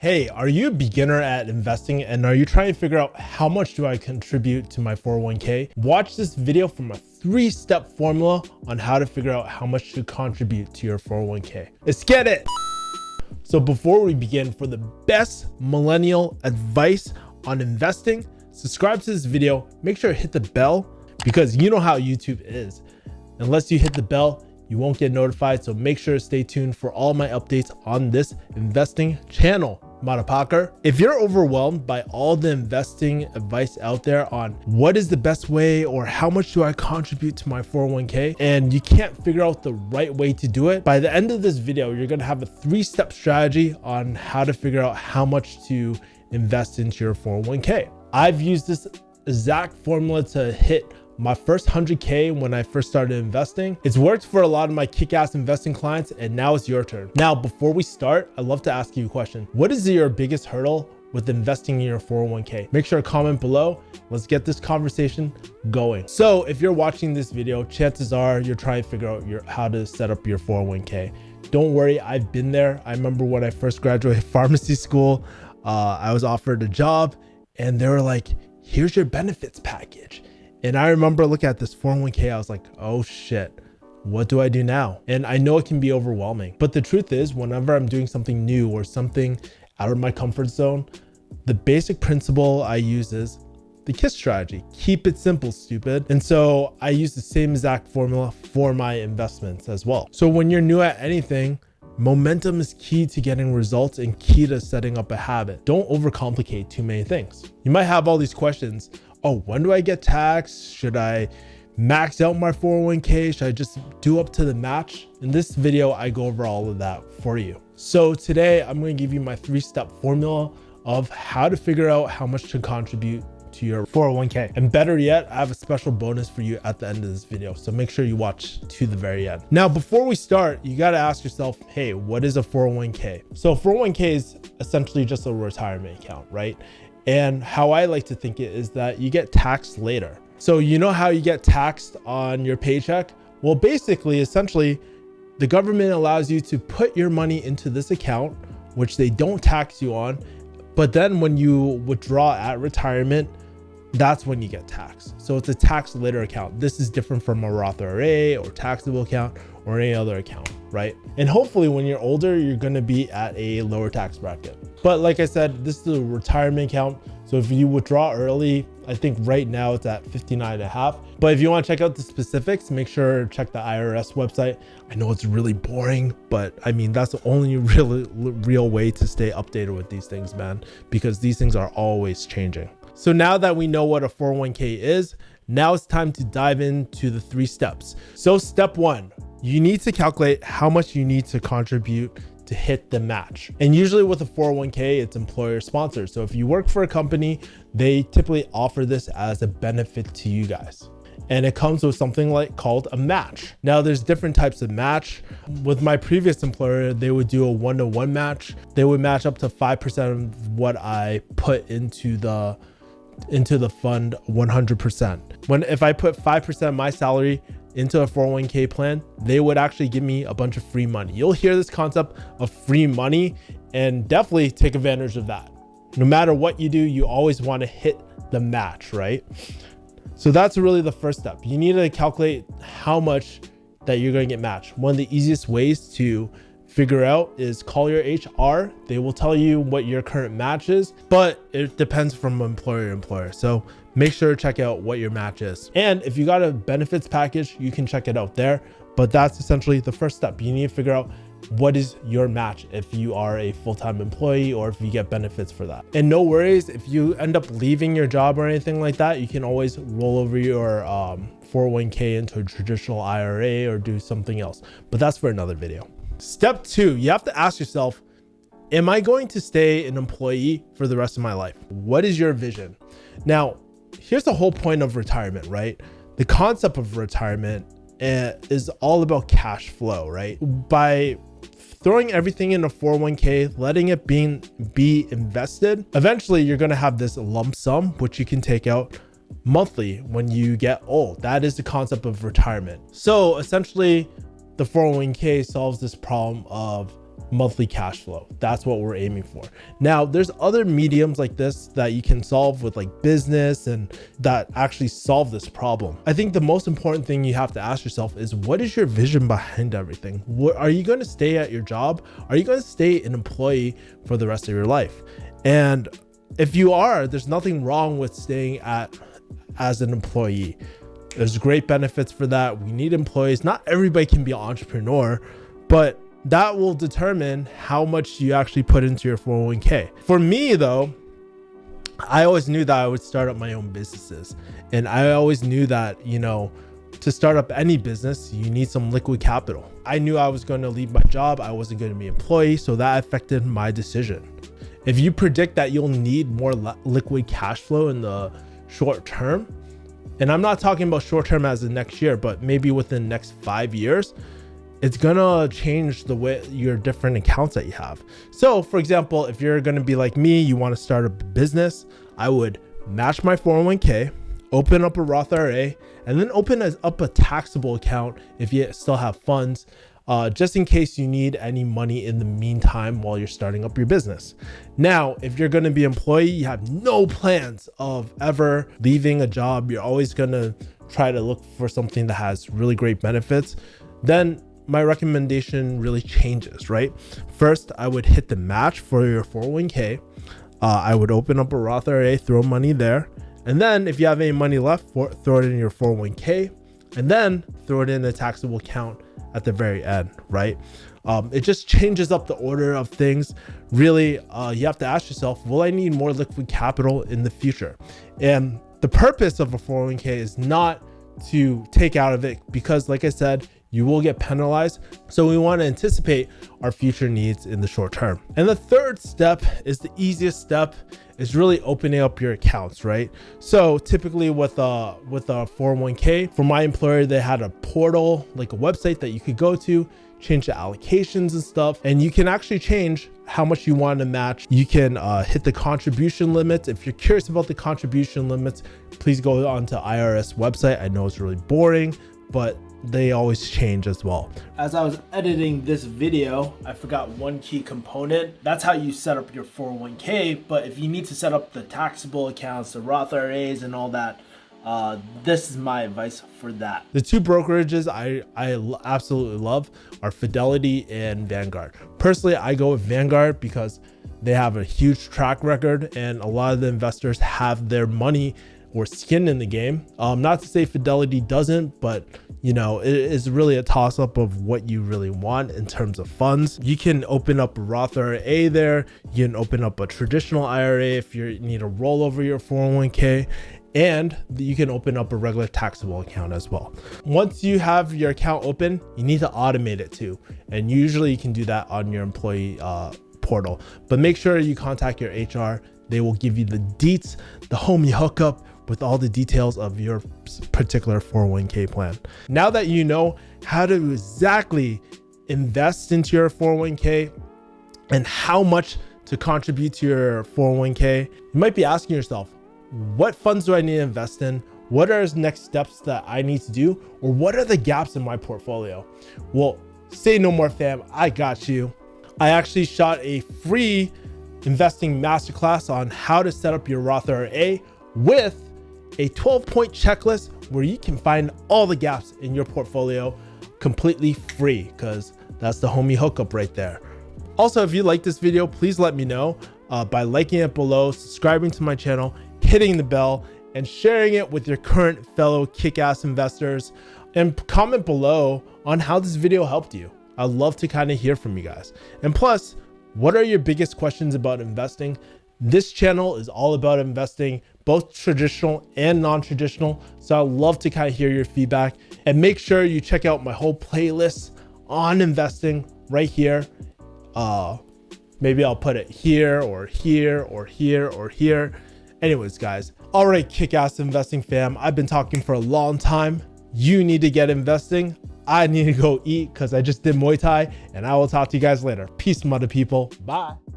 Hey, are you a beginner at investing and are you trying to figure out how much do I contribute to my 401k? Watch this video from a 3-step formula on how to figure out how much to contribute to your 401k. Let's get it. So before we begin, for the best millennial advice on investing, subscribe to this video, make sure to hit the bell because you know how YouTube is. Unless you hit the bell, you won't get notified. So make sure to stay tuned for all my updates on this investing channel. Motherfucker. If you're overwhelmed by all the investing advice out there on what is the best way or how much do I contribute to my 401k and you can't figure out the right way to do it, by the end of this video, you're going to have a 3-step strategy on how to figure out how much to invest into your 401k. I've used this exact formula to hit my first 100k when I first started investing. It's worked for a lot of my kick-ass investing clients, and now it's your turn. Now, before we start, I'd love to ask you a question. What is your biggest hurdle with investing in your 401k? Make sure to comment below. Let's get this conversation going. So if you're watching this video, chances are you're trying to figure out how to set up your 401k. Don't worry, I've been there. I remember when I first graduated pharmacy school, I was offered a job and they were like, here's your benefits package. And I remember looking at this 401k, I was like, oh shit, what do I do now? And I know it can be overwhelming, but the truth is whenever I'm doing something new or something out of my comfort zone, the basic principle I use is the KISS strategy. Keep it simple, stupid. And so I use the same exact formula for my investments as well. So when you're new at anything, momentum is key to getting results and key to setting up a habit. Don't overcomplicate too many things. You might have all these questions. Oh, when do I get taxed? Should I max out my 401k? Should I just do up to the match? In this video, I go over all of that for you. So today I'm going to give you my 3-step formula of how to figure out how much to contribute to your 401k. And better yet, I have a special bonus for you at the end of this video. So make sure you watch to the very end. Now, before we start, you got to ask yourself, hey, what is a 401k? So 401k is essentially just a retirement account, right? And how I like to think it is that you get taxed later. So you know how you get taxed on your paycheck? Well, basically, essentially, the government allows you to put your money into this account, which they don't tax you on. But then when you withdraw at retirement, that's when you get taxed. So it's a tax later account. This is different from a Roth IRA or taxable account or any other account, right? And hopefully when you're older, you're gonna be at a lower tax bracket. But like I said, this is a retirement account. So if you withdraw early, I think right now it's at 59.5. But if you wanna check out the specifics, make sure to check the IRS website. I know it's really boring, but I mean, that's the only real way to stay updated with these things, man, because these things are always changing. So now that we know what a 401k is, now it's time to dive into the 3 steps. So step 1, you need to calculate how much you need to contribute to hit the match. And usually with a 401k, it's employer sponsored. So if you work for a company, they typically offer this as a benefit to you guys. And it comes with something called a match. Now there's different types of match. With my previous employer, they would do a 1-to-1 match. They would match up to 5% of what I put into the fund 100%. If I put 5% of my salary into a 401k plan, they would actually give me a bunch of free money. You'll hear this concept of free money and definitely take advantage of that. No matter what you do, you always want to hit the match, right? So that's really the first step. You need to calculate how much that you're going to get matched. One of the easiest ways to figure out is call your HR. They will tell you what your current match is, but it depends from employer to employer. So make sure to check out what your match is. And if you got a benefits package, you can check it out there. But that's essentially the first step. You need to figure out what is your match if you are a full-time employee or if you get benefits for that. And no worries, if you end up leaving your job or anything like that, you can always roll over your 401k into a traditional IRA or do something else. But that's for another video. Step 2, you have to ask yourself, am I going to stay an employee for the rest of my life? What is your vision? Now, here's the whole point of retirement, right? The concept of retirement is all about cash flow, right? By throwing everything in a 401k, letting it be invested, eventually you're going to have this lump sum, which you can take out monthly when you get old. That is the concept of retirement. So essentially, the 401k solves this problem of monthly cash flow. That's what we're aiming for. Now, there's other mediums like this that you can solve with like business and that actually solve this problem. I think the most important thing you have to ask yourself is, what is your vision behind everything? Are you going to stay at your job? Are you going to stay an employee for the rest of your life? And if you are, there's nothing wrong with staying as an employee. There's great benefits for that. We need employees. Not everybody can be an entrepreneur, but that will determine how much you actually put into your 401k. For me though, I always knew that I would start up my own businesses. And I always knew that, you know, to start up any business, you need some liquid capital. I knew I was going to leave my job. I wasn't going to be an employee. So that affected my decision. If you predict that you'll need more liquid cash flow in the short term, and I'm not talking about short term as in next year, but maybe within the next 5 years, it's gonna change the way your different accounts that you have. So for example, if you're gonna be like me, you wanna start a business, I would match my 401k, open up a Roth IRA, and then open up a taxable account if you still have funds, just in case you need any money in the meantime while you're starting up your business. Now, if you're gonna be an employee, you have no plans of ever leaving a job, you're always gonna try to look for something that has really great benefits, then my recommendation really changes, right? First, I would hit the match for your 401k. I would open up a Roth IRA, throw money there. And then if you have any money left, throw it in your 401k, and then throw it in a taxable account at the very end, right? It just changes up the order of things. Really, you have to ask yourself, will I need more liquid capital in the future? And the purpose of a 401k is not to take out of it, because like I said, you will get penalized. So we want to anticipate our future needs in the short term. And the third step is the easiest step, is really opening up your accounts, right? So typically with a 401k, for my employer, they had a portal, like a website that you could go to, change the allocations and stuff, and you can actually change how much you want to match. You can hit the contribution limits. If you're curious about the contribution limits, please go onto IRS website. I know it's really boring, but they always change as well. As I was editing this video, I forgot one key component. That's how you set up your 401k. But if you need to set up the taxable accounts, the Roth IRAs and all that, this is my advice for that. The two brokerages I absolutely love are Fidelity and Vanguard. Personally, I go with Vanguard because they have a huge track record and a lot of the investors have their money or skin in the game. Not to say Fidelity doesn't, but you know, it is really a toss up of what you really want in terms of funds. You can open up a Roth IRA there. You can open up a traditional IRA if you need to roll over your 401k, and you can open up a regular taxable account as well. Once you have your account open, you need to automate it too. And usually you can do that on your employee portal, but make sure you contact your HR. They will give you the deets, the homie hookup with all the details of your particular 401k plan. Now that you know how to exactly invest into your 401k and how much to contribute to your 401k, you might be asking yourself, what funds do I need to invest in? What are the next steps that I need to do? Or what are the gaps in my portfolio? Well, say no more, fam. I got you. I actually shot a free investing masterclass on how to set up your Roth IRA with a 12-point checklist where you can find all the gaps in your portfolio completely free, because that's the homie hookup right there. Also, if you like this video, please let me know by liking it below, subscribing to my channel, hitting the bell, and sharing it with your current fellow kick-ass investors. And comment below on how this video helped you. I'd love to kind of hear from you guys. And plus, what are your biggest questions about investing? This channel is all about investing, both traditional and non-traditional. So I'd love to kind of hear your feedback, and make sure you check out my whole playlist on investing right here. Maybe I'll put it here or here or here or here. Anyways, guys. All right, kick-ass investing fam. I've been talking for a long time. You need to get investing. I need to go eat because I just did Muay Thai, and I will talk to you guys later. Peace, mother people. Bye.